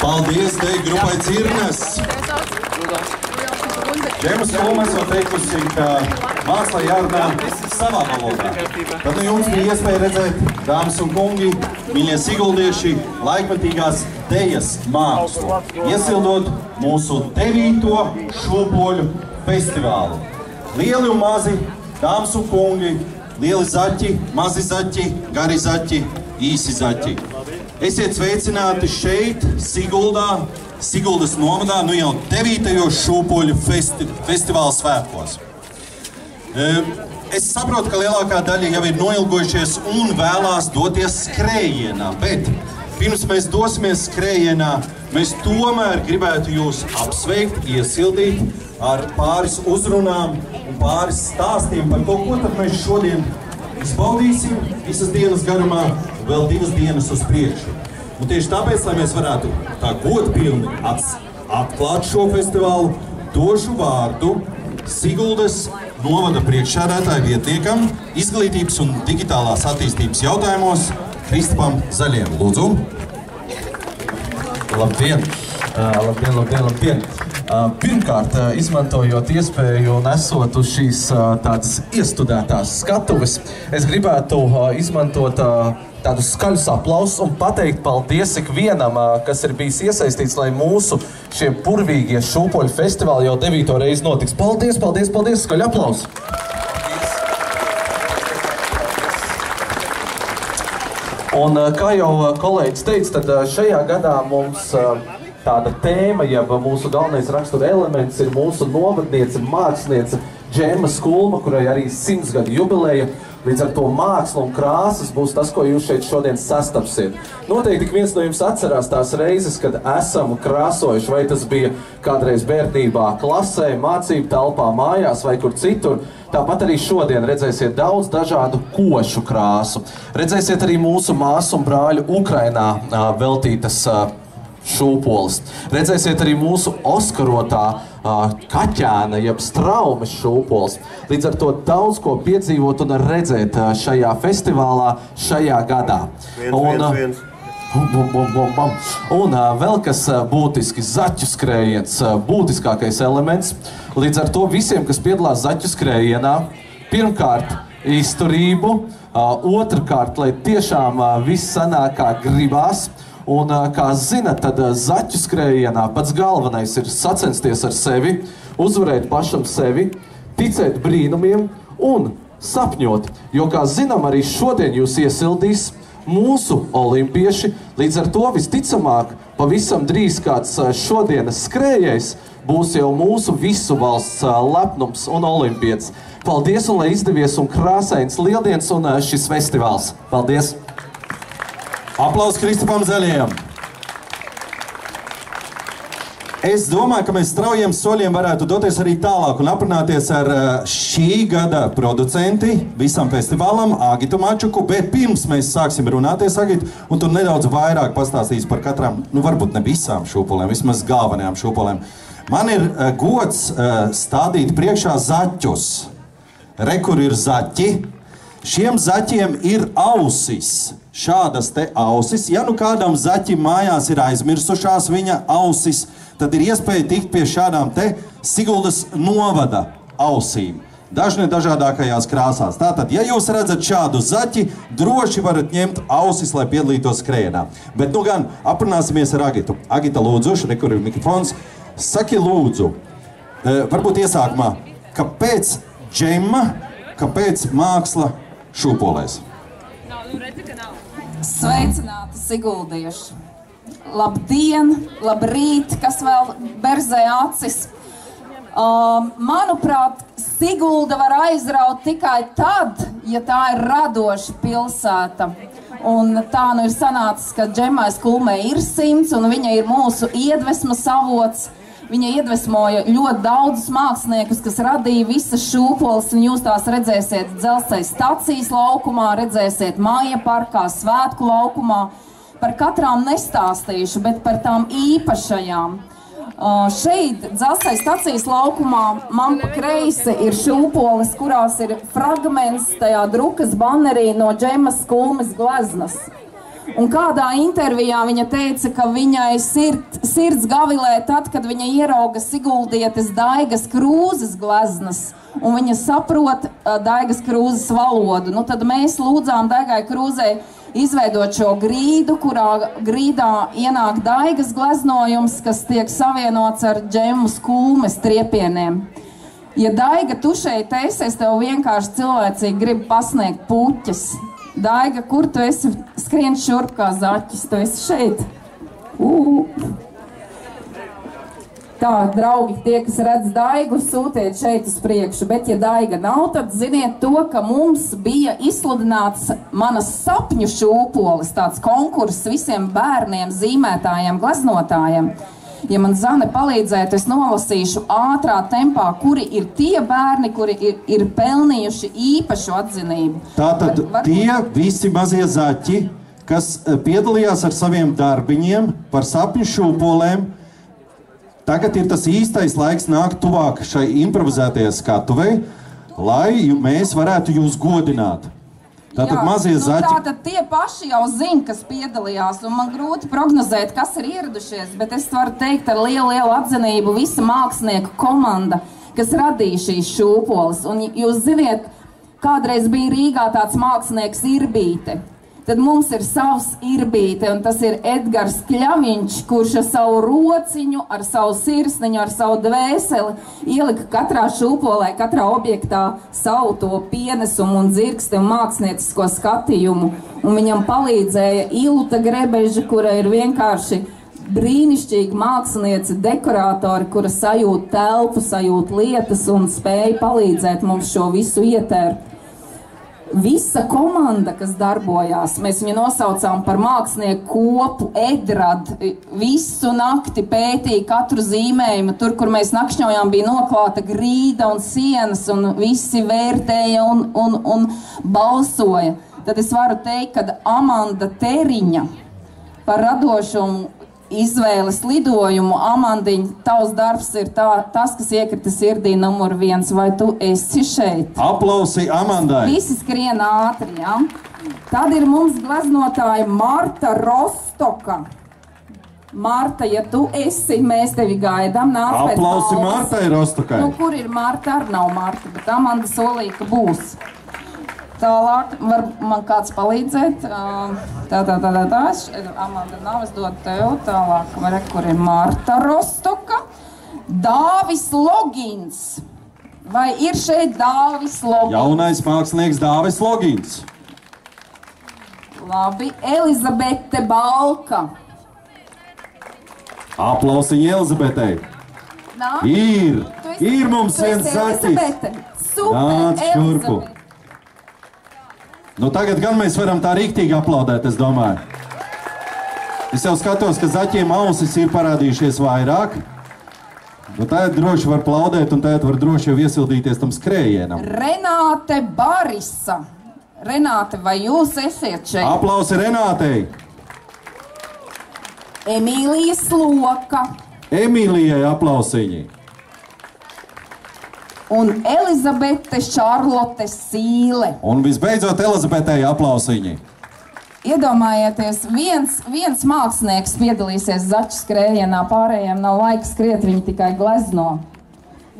Paldies te grupai Cirnes. Džemas Tomas jau teikusi, ka mākslā jārunā savā valodā. Tad nu jums bija iespēja redzēt, dāmas un kungi, mīļie siguldieši, laikmetīgās dejas mākslu, iesildot mūsu 9. šūpoļu festivālu. Lieli un mazi, dāmas un kungi, lieli zaķi, mazi zaķi, gari zaķi, īsi zaķi. Esiet sveicināti šeit, Siguldā, Siguldas novadā, nu jau 9. šūpoļu festivāla svētkos. Es saprotu, ka lielākā daļa jau ir noilgojušies un vēlās doties skrējienā, bet pirms mēs dosimies skrējienā, mēs tomēr gribētu jūs apsveikt, iesildīt ar pāris uzrunām un pāris stāstiem par to, ko tad mēs šodien izbaudīsim visas dienas garumā, vēl 2 dienas uz priekšu. Un tieši tāpēc, lai mēs varētu tā godpilni atklāt šo festivālu, došu vārdu Siguldas novada priekšsēdētāja vietniekam, izglītības un digitālās attīstības jautājumos Kristapam Zaļiem. Lūdzu. Labdien! Labdien! Pirmkārt, izmantojot iespēju un esot uz šīs tādas iestudētās skatuves, es gribētu izmantot tādus skaļus aplausus un pateikt paldies ikvienam, kas ir bijis iesaistīts, lai mūsu šie purvīgie šūpoļu festivāli jau 9. reizi notiks. Paldies, paldies, paldies! Skaļi aplausi! Un kā jau kolēģis teica, tad šajā gadā mums tāda tēma, jeb mūsu galvenais rakstura elements ir mūsu novadniece, māksliniece Džemma Skulma, kurai arī 100 gadu jubileja. Līdz ar to māksla un krāsas būs tas, ko jūs šeit šodien sastapsiet. Noteikti ik viens no jums atcerās tās reizes, kad esam krāsojuši, vai tas bija kādreiz bērnībā klasē, mācību telpā, mājās vai kur citur. Tāpat arī šodien redzēsiet daudz dažādu košu krāsu. Redzēsiet arī mūsu māsu un brāļu Ukrainā veltītas šūpoles. Redzēsiet arī mūsu oskarotā kaķēna, jeb straumes šūpoles. Līdz ar to daudz ko piedzīvot un redzēt šajā festivālā šajā gadā. Un vēl kas būtiski, zaķu skrējiens, būtiskākais elements. Līdz ar to visiem, kas piedalās zaķu skrējienā, pirmkārt izturību, otrkārt, lai tiešām viss sanāk kā gribās. Un, kā zinat, tad zaķu skrējienā pats galvenais ir sacensties ar sevi, uzvarēt pašam sevi, ticēt brīnumiem un sapņot. Jo, kā zinām, arī šodien jūs iesildīs mūsu olimpieši, līdz ar to visticamāk pavisam drīz kāds šodienas skrējējs būs jau mūsu visu valsts lepnums un olimpietis. Paldies un lai izdevies un krāsains lieldienas un šis festivāls. Paldies! Aplaus Kristapam Zaļajam! Es domāju, ka mēs straujiem soļiem varētu doties arī tālāk un aprunāties ar šī gada producenti visam festivālam, Agitu Mačuku, bet pirms mēs sāksim runāties, Agit, un tu nedaudz vairāk pastāstīs par katrām, nu varbūt ne visām šūpolēm, vismaz galvenajām šūpolēm. Man ir gods stādīt priekšā zaķus. Re, kur ir zaķi. Šiem zaķiem ir ausis. Šādas te ausis. Ja nu kādam zaķim mājās ir aizmirsušās viņa ausis, tad ir iespēja tikt pie šādām te Siguldas novada ausīm. Dažne dažādākajās krāsās. Tātad, ja jūs redzat šādu zaķi, droši varat ņemt ausis, lai piedalītos skrējienā. Bet nu gan aprunāsimies ar Agitu. Agita, lūdzu, re, kur ir mikrofons. Saki lūdzu, varbūt iesākumā, kāpēc Džemma, kāpēc māksla šūpolēs? Sveicināti siguldieši! Labdien, labrīt, kas vēl berzē acis. Manuprāt, Sigulda var aizraut tikai tad, ja tā ir radoša pilsēta. Un tā nu ir sanācis, ka Džemmai Skulmai ir 100 un viņa ir mūsu iedvesmas avots. Viņa iedvesmoja ļoti daudzus māksliniekus, kas radīja visas šūpoles, un jūs tās redzēsiet Dzelzceļa stacijas laukumā, redzēsiet Māja parkā, Svētku laukumā. Par katrām nestāstīšu, bet par tām īpašajām. Šeit Dzelzceļa stacijas laukumā man pa kreisi ir šūpoles, kurās ir fragments tajā drukas banerī no Džemmas Skulmas gleznas. Un kādā intervijā viņa teica, ka viņai sirds gavilē tad, kad viņa ierauga Siguldietes Daigas Krūzes gleznas, un viņa saprot Daigas Krūzes valodu. Nu, tad mēs lūdzām Daigai Krūzei izveidot šo grīdu, kurā grīdā ienāk Daigas gleznojums, kas tiek savienots ar Džemmas Kulmes triepieniem. Ja Daiga, tu šeit esi, es tev vienkārši cilvēcīgi gribu pasniegt puķes. Daiga, kur tu esi? Skrien šurp kā zaķis, tu esi šeit. Tā, draugi, tie, kas redz Daigu, sūtiet šeit uz priekšu, bet ja Daiga nav, tad ziniet to, ka mums bija izsludināts manas sapņu šūpolis, tāds konkurss visiem bērniem, zīmētājiem, gleznotājiem. Ja man Zane palīdzētu, es nolasīšu ātrā tempā, kuri ir tie bērni, kuri ir pelnījuši īpašu atzinību. Tātad tie visi mazie zaķi, kas piedalījās ar saviem darbiņiem par sapņu šūpolēm, tagad ir tas īstais laiks nākt tuvāk šai improvizētajai skatuvei, lai mēs varētu jūs godināt. Tātad mazie zaķi. Tātad tie paši jau zina, kas piedalījās, un man grūti prognozēt, kas ir ieradušies, bet es varu teikt ar lielu atzinību visa mākslinieku komanda, kas radīja šīs šūpoles. Un jūs ziniet, kādreiz bija Rīgā tāds mākslinieks Irbīte. Tad mums ir savs Irbīte, un tas ir Edgars Kļaviņš, kurš ar savu rociņu, ar savu sirsniņu, ar savu dvēseli ielika katrā šūpolē, katrā objektā savu to pienesumu un dzirksti un māksliniecisko skatījumu. Un viņam palīdzēja Ilta Grebeža, kura ir vienkārši brīnišķīga māksliniece, dekorātori, kura sajūt telpu, sajūt lietas un spēja palīdzēt mums šo visu ietērt. Visa komanda, kas darbojās, mēs viņu nosaucām par mākslinieku kopu, Edrad, visu nakti pētīja katru zīmējumu, tur, kur mēs nakšņojām, bija noklāta grīda un sienas, un visi vērtēja un balsoja. Tad es varu teikt, ka Amanda Teriņa par radošumu izvēles lidojumu. Amandiņa, tavs darbs ir tas, kas iekrita sirdī numur 1. Vai tu esi šeit? Aplausi Amandai! Visi skrien ātri, ja? Tad ir mums gleznotāja Marta Rostoka. Marta, ja tu esi, mēs tevi gaidām. Aplausi Martai Rostokai! Nu, kur ir Marta? Ar nav Marta, bet Amanda solīja, ka būs. Tālāk, var man kāds palīdzēt? Amanda nav, es dodu tev. Tālāk, kur ir Marta Rostoka. Dāvis Logins. Vai ir šeit Dāvis Logins? Jaunais mākslinieks Dāvis Logins. Labi, Elizabete Balka. Aplausiņi Elizabetei. Ir mums viens zaķis. Super, Elizabete. Nu, tagad gan mēs varam tā rīktīgi aplaudēt, es domāju. Es jau skatos, ka zaķiem ausis ir parādījušies vairāk. Nu, tagad droši var plaudēt un tagad var droši jau iesildīties tam skrējienam. Renāte Barisa. Renāte, vai jūs esiet šeit? Aplausi Renātei. Emīlija Sloka. Emīlijai aplausiņi. Un Elizabete Šarlote Sīle. Un visbeidzot Elizabetei aplausiņi. Iedomājieties, viens mākslinieks piedalīsies zaķu skrējienā, pārējiem nav laika skriet, viņi tikai glezno.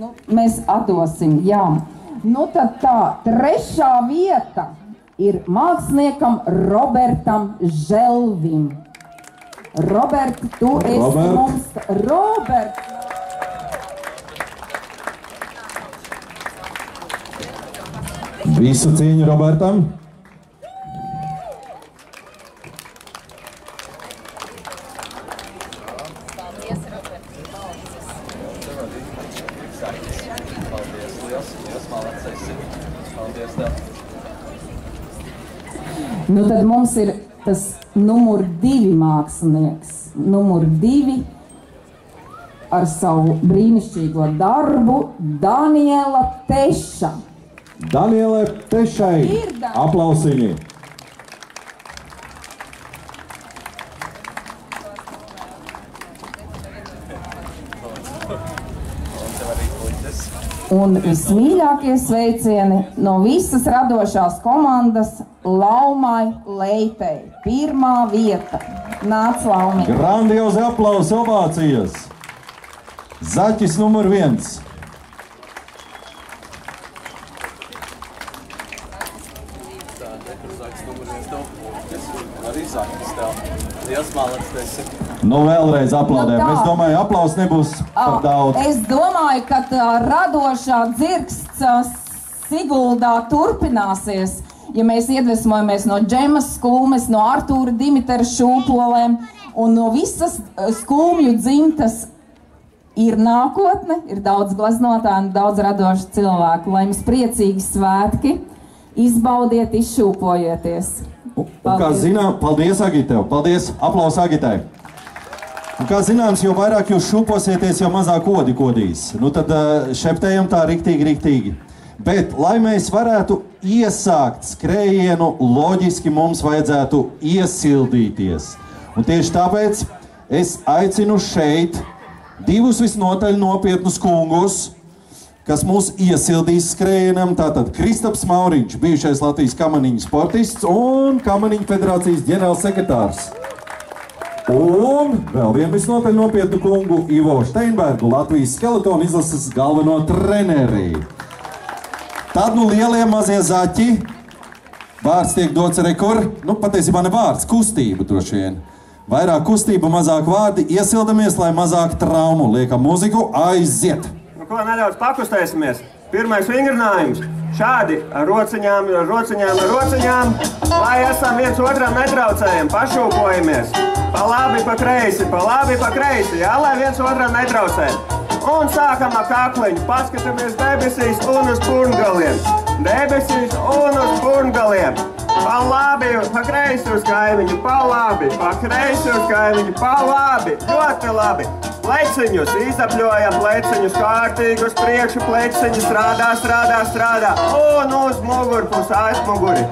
Nu, mēs atdosim, jā. Nu tad tā, 3. vieta ir māksliniekam Robertam Želvim. Robert, tu esi mums... Robert! Visu cieņu Robertam. Nu tad mums ir tas numur 2 mākslinieks. Numur 2 ar savu brīnišķīgo darbu Daniela Teša. Danielai Tešai aplausiņi. Un vismīļākie sveicieni no visas radošās komandas Laumai Leipei. Pirmā vieta. Nāc, Laumī. Grandiozi aplausi, ovācijas. Zaķis numur 1. Nu, vēlreiz aplaudējam. Es domāju, aplausi nebūs par daudz. Es domāju, ka tā radošā dzirksts Siguldā turpināsies, ja mēs iedvesmojamies no Džemas Skulmes, no Artūra Dimitera šūpolēm un no visas skulmju dzimtas. Ir nākotne, ir daudz gleznotāju un daudz radošu cilvēku. Lai jums priecīgi svētki, izbaudiet, izšūpojieties. Un kā zinām, paldies Agitev, paldies, aplaus Agitai. Un kā zināms, jo vairāk jūs šūposieties, jo mazāk odi kodīs. Nu tad šeptējam tā riktīgi. Bet, lai mēs varētu iesākt skrējienu, loģiski mums vajadzētu iesildīties. Un tieši tāpēc es aicinu šeit divus visnotaļ nopietnus kungus, kas mūs iesildīs skrējienam, tātad Kristaps Mauriņš, bijušais Latvijas kamaniņu sportists un Kamaniņu federācijas ģenerālsekretārs. Un vēl vienu visnotaļ nopietnu kungu Ivo Steinbergu, Latvijas skeletonu izlases galveno treneri. Tad nu lielie mazie zaķi, vārds tiek dots rekur, nu patiesībā ne vārds, kustība droši vien. Vairāk kustība, mazāk vārdi, iesildamies, lai mazāk traumu. Liekam muziku, aiziet! Nu, ko nedaudz pakustēsimies? Pirmais vingrinājums. Šādi ar rociņām, lai esam viens otram netraucējam, pašūpojamies. Pa labi, pa kreisi, jā, lai viens otram netraucējam. Un sākam ar kakliņu, paskatāmies debesīs un uz purngaliem. Pa labi, pa kreisi uz kaimiņu, pa labi, pa kreisi uz kaimiņu, pa labi, ļoti labi. Pleciņus, izapļojam pleciņus, kārtīgi uz priekšu pleciņu, strādā. Un uz mugurpus, aizmuguri.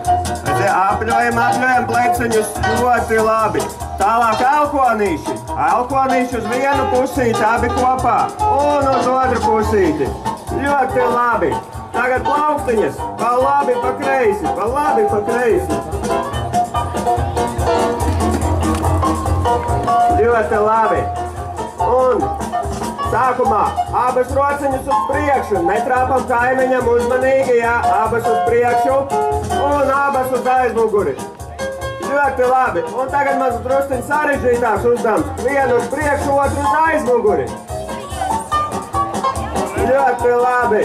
Apļojam pleciņus, ļoti labi. Tālāk elkonīši uz vienu pusīti, abi kopā. Un uz otru pusīti. Ļoti labi. Tagad plauktiņas, pa labi, pa kreisi. Ļoti labi. Un sākumā abas rociņas uz priekšu, netrāpam kaimiņam uzmanīgi, jā, abas uz priekšu un abas uz aizmuguri. Ļoti labi. Un tagad mazs drusciņ sarežģītāks uzdevums. Vienu uz priekšu, otru uz aizmuguri. Ļoti labi.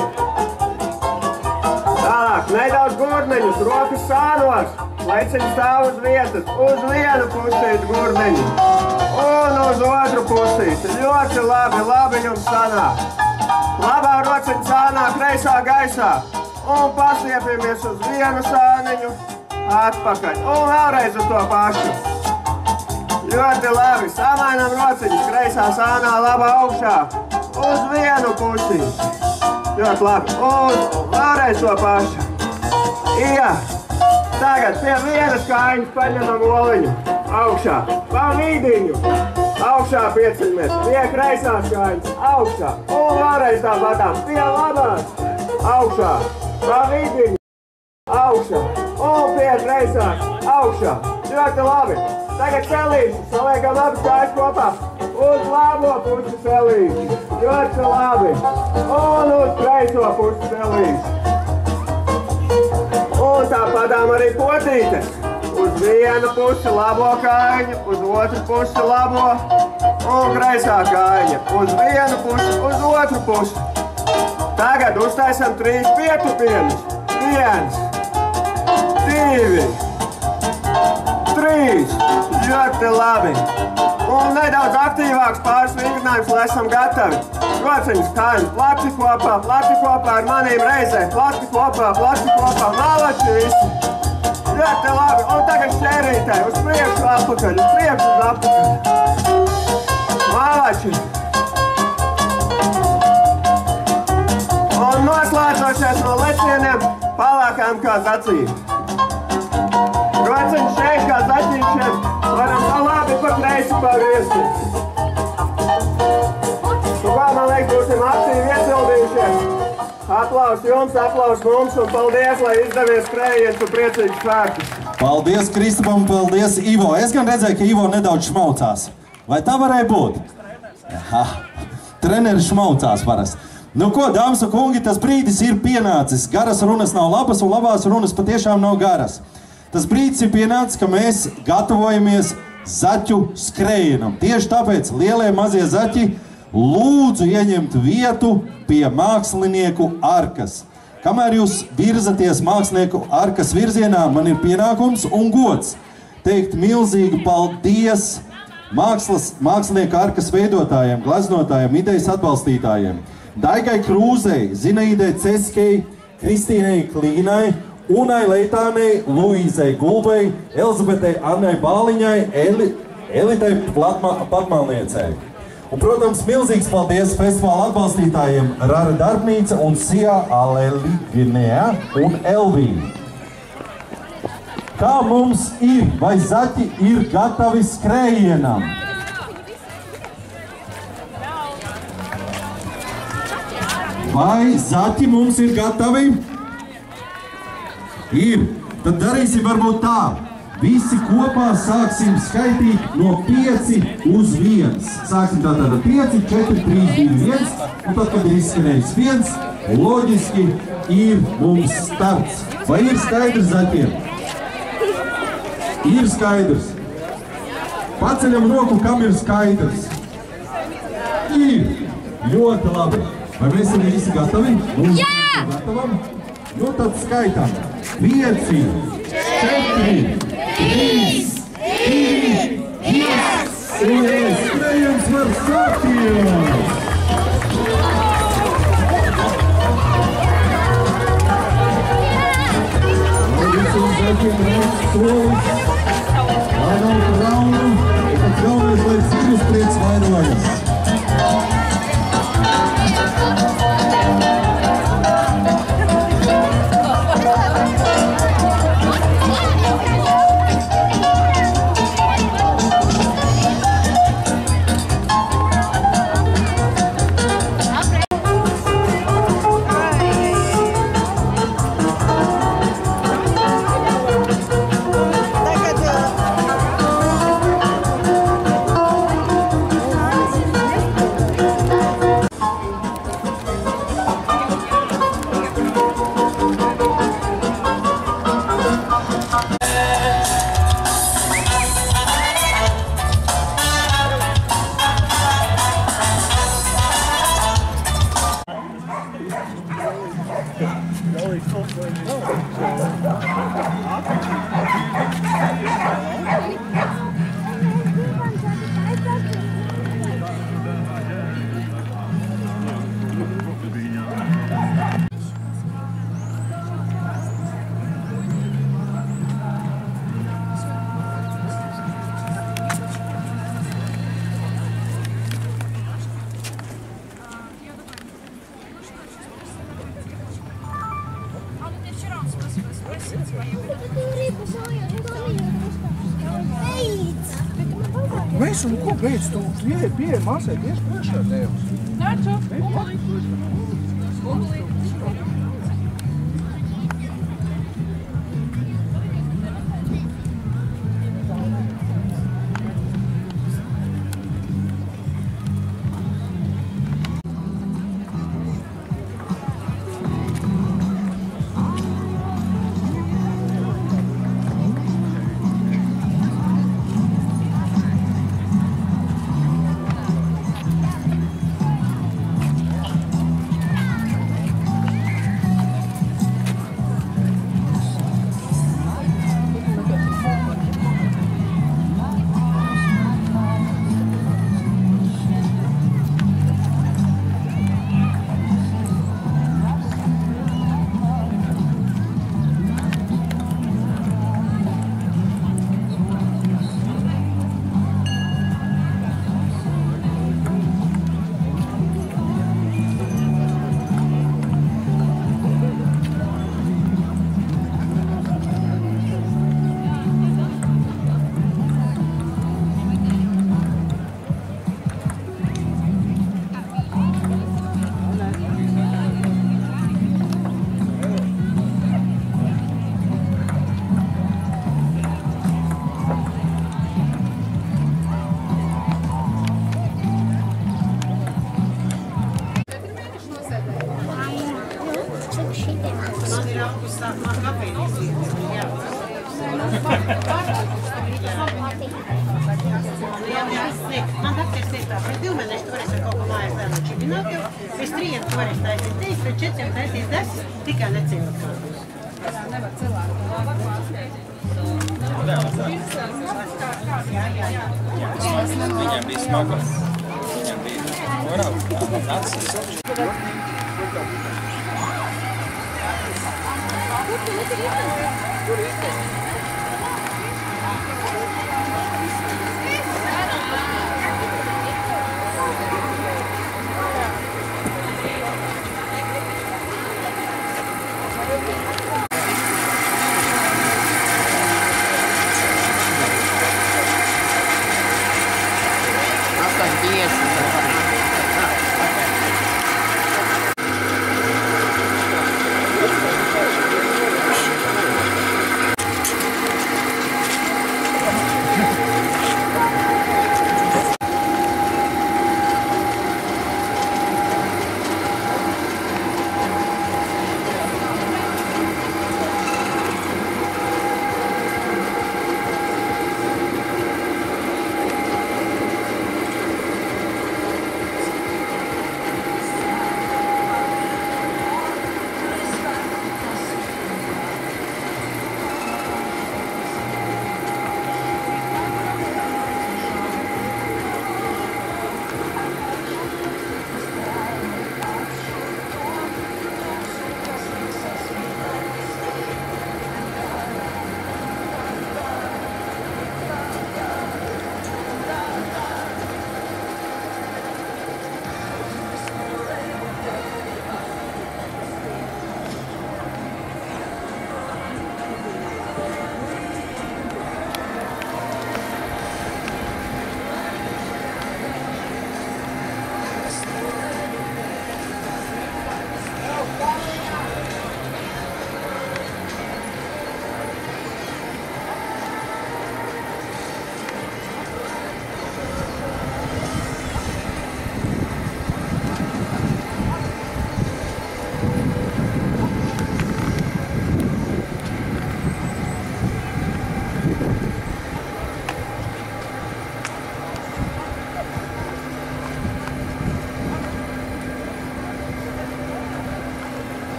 Tālāk, nedaudz gurneņus, rokas sānos, pleciņi stāv uz vietas, uz vienu pusīti gurneņi un uz otru pusīti. Ļoti labi jums sanāk. Labā rociņa sānā, kreisā gaisā un pastiepjamies uz vienu sāniņu, atpakaļ un vēlreiz uz to pašu. Ļoti labi, samainam rociņus, kreisā sānā, labā augšā, uz vienu pusīti. Ļoti labi. Un vēlreiz to pašu. Jā. Tagad pie vienas kājiņas paņemam oliņu. Augšā. Pa vidiņu. Augšā pieceļamies. Pie kreisās kājiņas. Augšā. Un vēlreiz tā patām. Pie labās. Augšā. Pa vidiņu. Augšā. Un pie kreisās. Augšā. Ļoti labi. Tagad celīši. Saliekam abas kājas kopā. Uz labo pusi celīši. Ļoti labi. Un uz kreiso pusi celīši. Un tāpatām arī potītes. Uz vienu pusi labo kājiņu, uz otru pusi labo un kreisā kājiņa. Uz vienu pusi, uz otru pusi. Tagad uztaisam 3 pietupienus. 1, 2, 3. Ļoti labi. Un nedaudz aktīvāks pāris vingrinājums, lai esam gatavi. Rociņas kājiņas plati kopā ar manīm reizē. Plati kopā, malači visi. Ļoti labi. Un tagad šērītē, uz priekšu atpakaļ, uz priekšu uz atpakaļ. Malači. Un noslēdzošies no lecieniem, palākām kā zacīši. Rociņas šeit kā zaķīšiem. Varam pa labi, pa kreisi pagriezties. Man liekas, būsim aktīvi iesildījušies. Aplaus jums, aplaus mums un paldies, lai izdevies skrējiens un priecīgs svētkus. Paldies Kristupam, paldies Ivo. Es gan redzēju, ka Ivo nedaudz šmaucās. Vai tā varēja būt? Aha. Treneri šmaucās parasti. Nu ko, dāmas un kungi, tas brīdis ir pienācis. Garas runas nav labas un labās runas patiešām nav garas. Tas brīdis ir pienācis, ka mēs gatavojamies zaķu skrējienam. Tieši tāpēc lielie mazie zaķi lūdzu ieņemt vietu pie mākslinieku arkas. Kamēr jūs virzaties mākslinieku arkas virzienā, man ir pienākums un gods teikt milzīgu paldies mākslinieku arkas veidotājiem, glaznotājiem, idejas atbalstītājiem. Daigai Krūzei, Zinaidai Ceskei, Kristīnai Klīnai, Unai Leitānei, Luīzei Gulbei, Elizabetei Annai Bāliņai, Elitai Patmalniecei. Un, protams, milzīgs paldies festivāla atbalstītājiem Rara Darbnīca un Sijā Aleliginea un Elvīna. Kā mums ir? Vai zaķi ir gatavi skrējienam? Vai zaķi mums ir gatavi? Ir. Tad darīsim varbūt tā. Visi kopā sāksim skaitīt no 5 uz 1. Sāksim tātad 5, 4, 3, 2, 1. Un tad, kad ir izskanējis 1, loģiski ir mums starts. Vai ir skaidrs zaķiem? Ir skaidrs. Paceļam roku, kam ir skaidrs. Ir. Ļoti labi. Vai mēs esam visi gatavi? Jā! Gatavam? Nu tad skaitām. 5, 4, 3, 2, 1. Un skrējums var sākties! Visiem zaķiem reiz solis. Vairāk raunu. Tad galvenais, lai cik uz prieks vairojas. Mēs un ko beidz, tu pieeja māsai tieši priekšā tēvs. Nāču. Pēc 2 mēnešu tu varēsi ar kaut ko mājās dārnu čibināt, jo pēc 3 tu varēsi taisīt 3, pēc 4 taisīt 10, tikai necilvēkus. Nevar cilvēku. Viņam bija smagums. Viņam bija morāli. Acis.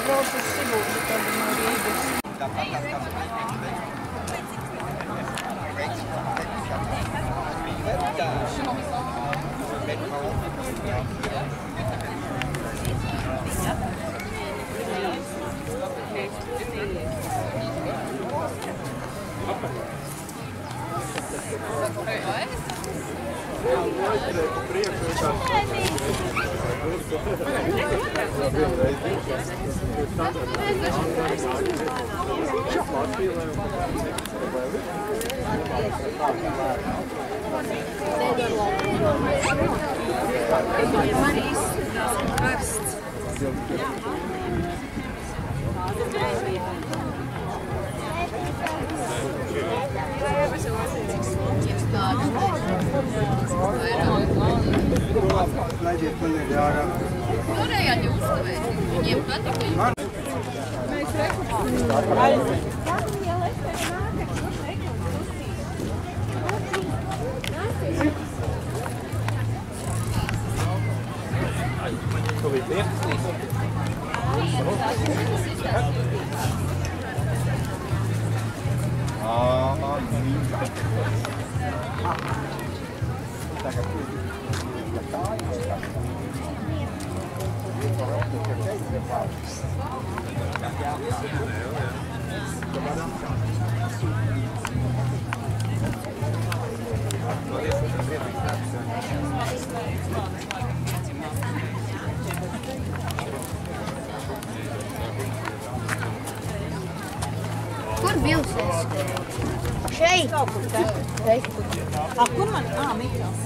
brauc uz Sigultu, tad no Rīgas. Laidiet man ir ārā. Varējāt jūs uzkavēt. Viņiem patika. Mēs Kur bilsies? Šeit. Šeit. Kur man? Mikrofons.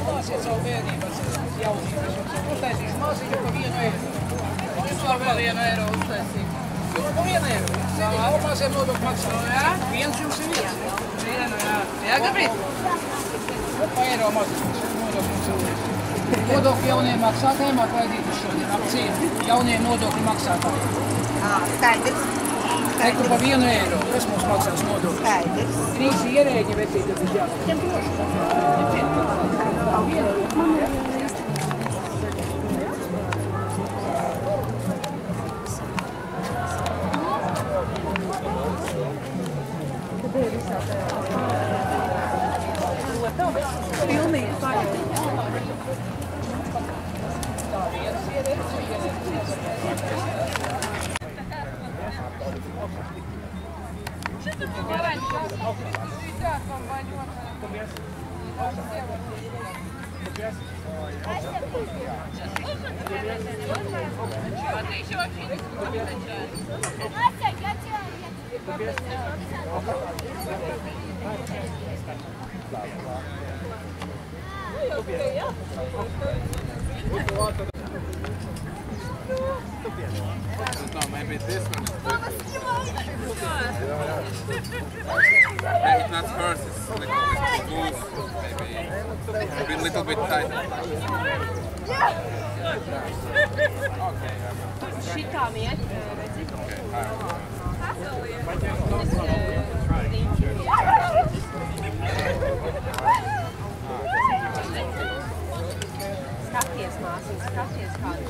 Māsiet savu bērnības jaunības. Uztaisīs māsīju pa 1 eiro. Jūs var vēl 1 eiro uztaisīt. Jūs pa 1 eiro. Almāsiem nodokļu maksā. Jā? Viens jums ir viens. Jā. Jā, Gabriel? Pa eiro mazliet nodokļu maksā. Nodokļu jaunie maksātājiem atlaidīti šodien. Apcīm. Jaunie nodokļu maksātāji. Skaidrs. Teku pa 1 eiro. Kas mums maksās nodokļu? Skaidrs. 3 ierēģi vecīt, tas ir jāsaka. Tiem droši. Pilnīgi paļauj. No, maybe this one. Maybe not first, it's a little bit loose, maybe a little bit tight. Šitām iet, redzi? Skaties, māsīm, skaties, kādu.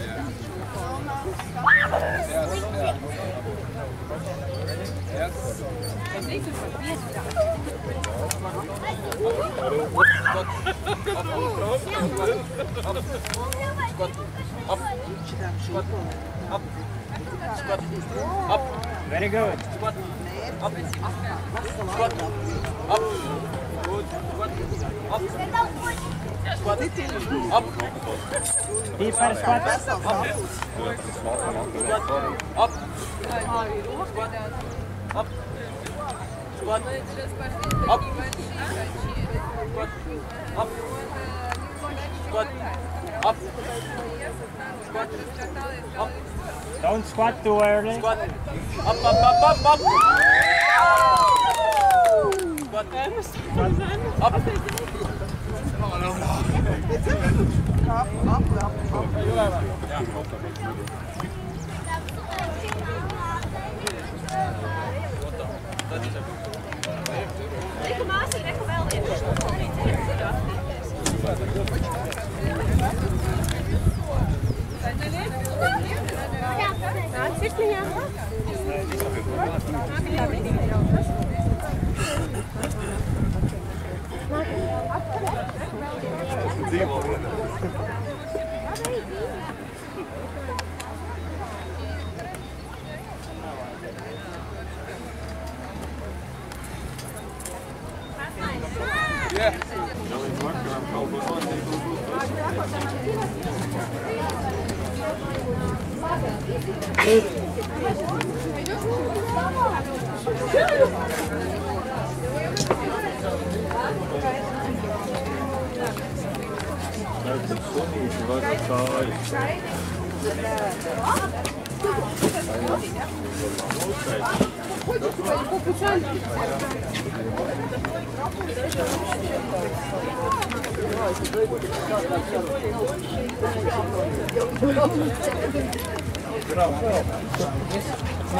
Yes. Up. Very good. Squat. Up. Squat. Up. Good. Squat. Up. Squat. Up. Deeper squat. Up. Squat. Up. Squat. Up. Squat. Up. Squat. Up. Squat. Up. Squat. Up. Don't squat too early. Squat. Up, up, up, up, up. Squat. Up. Reku māsī, reku vēl Nāc sirsniņā.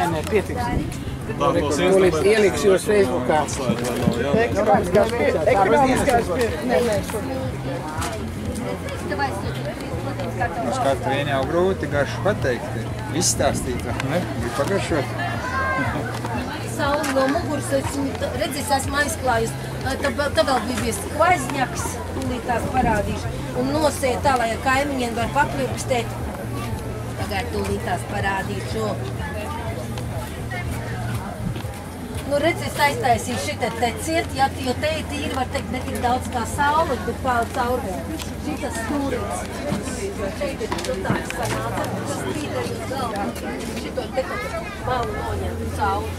Nē, pietiks. Ieliks jūs Facebookā. Ekonomiskās Mums kaut vien jau grūti garšu pateikt, izstāstīt, ne? Grib pagaršot. Sauli no muguras, redzēs, esmu aizklājus, tā vēl bija bijis skvaizņaks, tūlīt tās parādīšu, un nosēja tā, lai kaimiņiem var pakvirkstēt. Tagad tūlīt tās parādīšu. Nu, redzies, aiztaisīju šitā teciet, jo te ir tīri, var teikt, ne tik daudz kā saule, bet pār cauri šitas stūrīts. Šeit ir tāds sanāca, tas tīderi uz galvu. Šito te malu noņem cauri.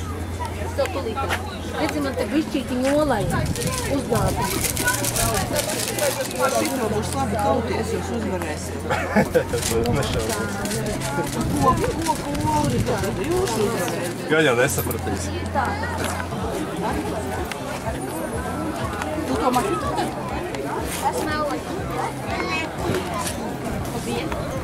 To tulītā. Redzi, man te bišķītiņu olai uzdāvi. Ar šito būs labi kauties, jūs uzvarēsiet. Koku ori, tad jūs uzvarēsiet. Gan jau nesapratīs. Tu to makītu? Es melnu. Vienu.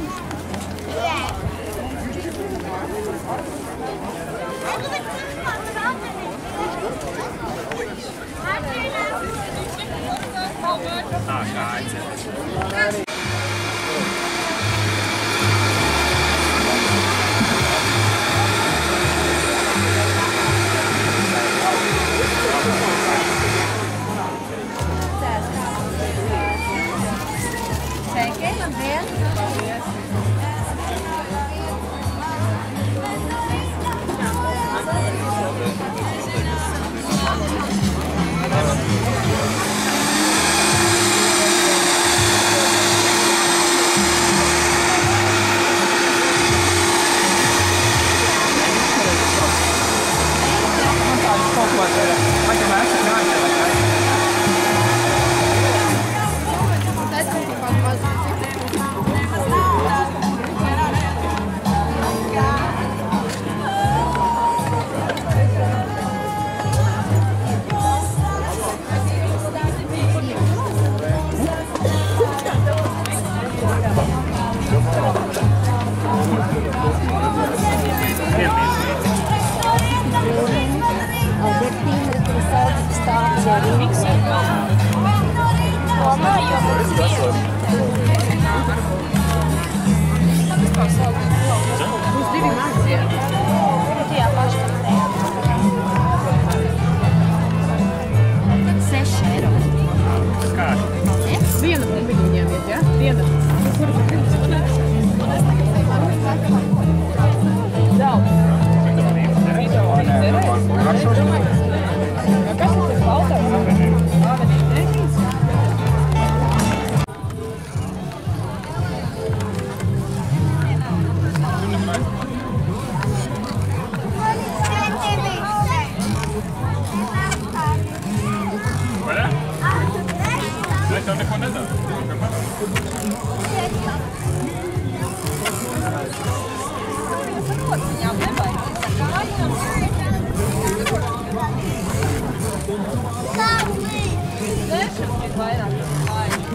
Būs divi mazie. Jā, paši. 6 eiro. Kā? Viena bumbiņa viņiem iet, ja? Viena. Kur daudz. Kas ir baltās? Tev neko nedara. prot, viņām nevajag kājām. Dešas ir vairāk kājām.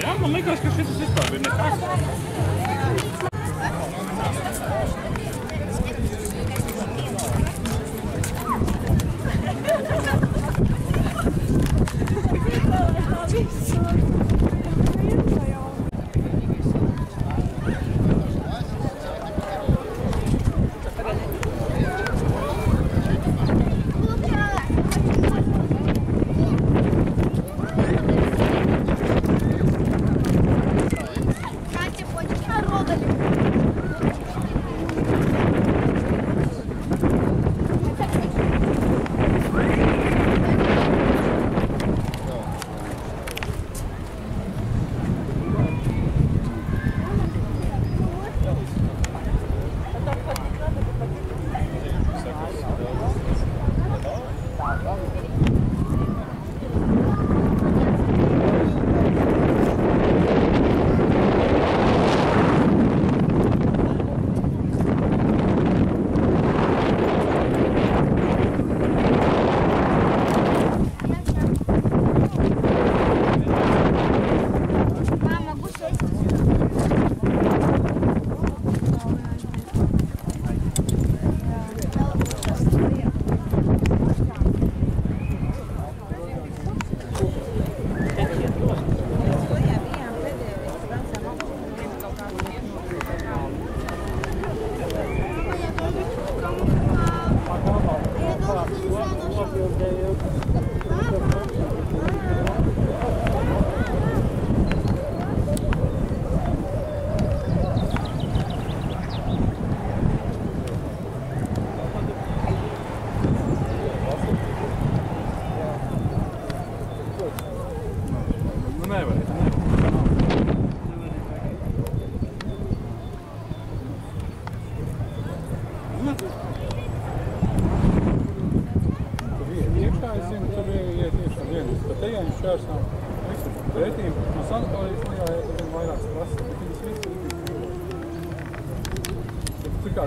Jā, man liekas, ka šis vispār ir nekas.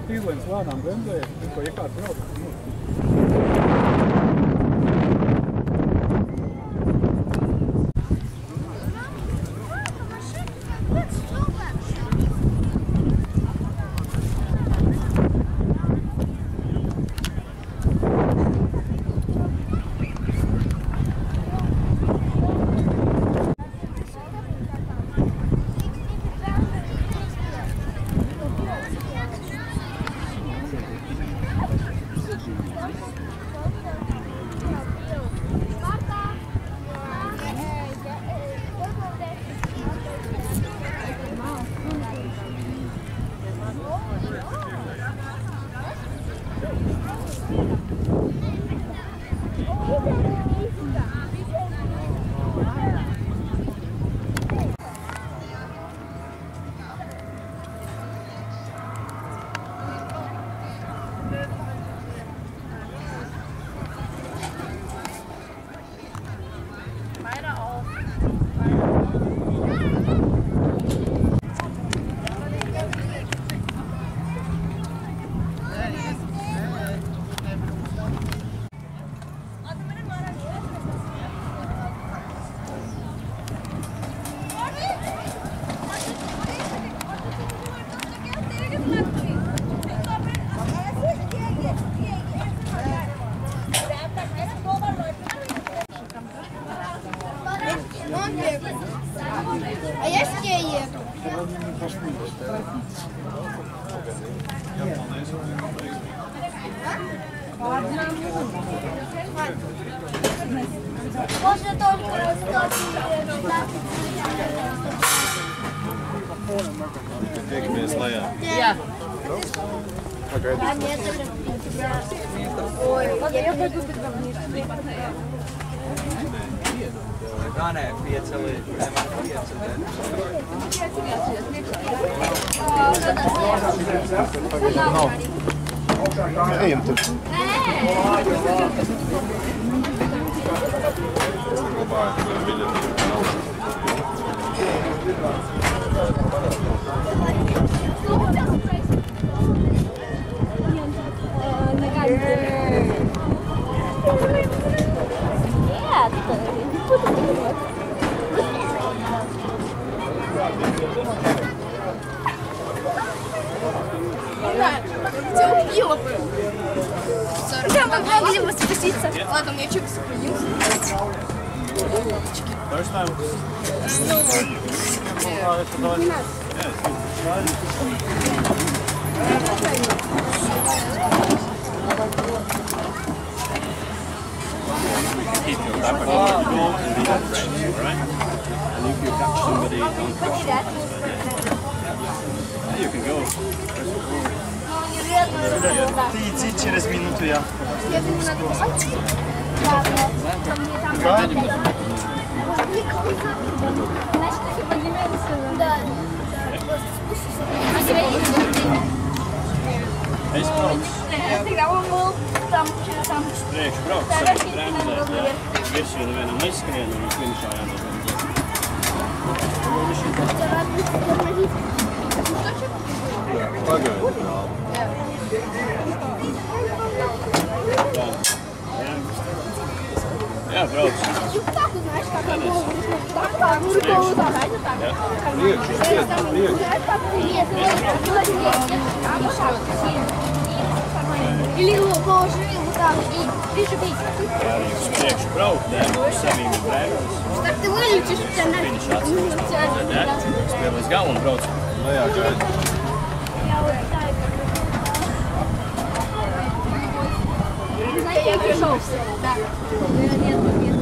Tīzlēns lēnām bremzēja, tikko iekārt brauc. Можно только Tiekamies lejā. Jā. Ой, я пойду без Ganē, 5 līdz 5. Ejam tur. Пиво был. Я могла бы спуститься. Ладно, мне что-то сохранился. Keep your back on the door and be that friendly, alright? And if you catch somebody, don't catch them. Yeah, you can go. Ты иди через минуту, я. Я думаю, надо посмотреть. Да, там мне там. Значит, ты поднимаешься. Да. А тебя Es braucu. Тогда он был там, там. Priekš braucu, savīt bremzēt, virsū nevienam aizskrien un finišā jānodod. Pagaidi. Jā, brauc. Как ты знаешь, как он был? Так, Муркову давай, так. Нет, или положи вот так и прижимись. Jā, jūs priekš braukt, savīm bremzes. Так ты вылетишь, у тебя нафиг. Spēl līdz galam brauc. Jā, gaidi. Я пришел. Да. Нет.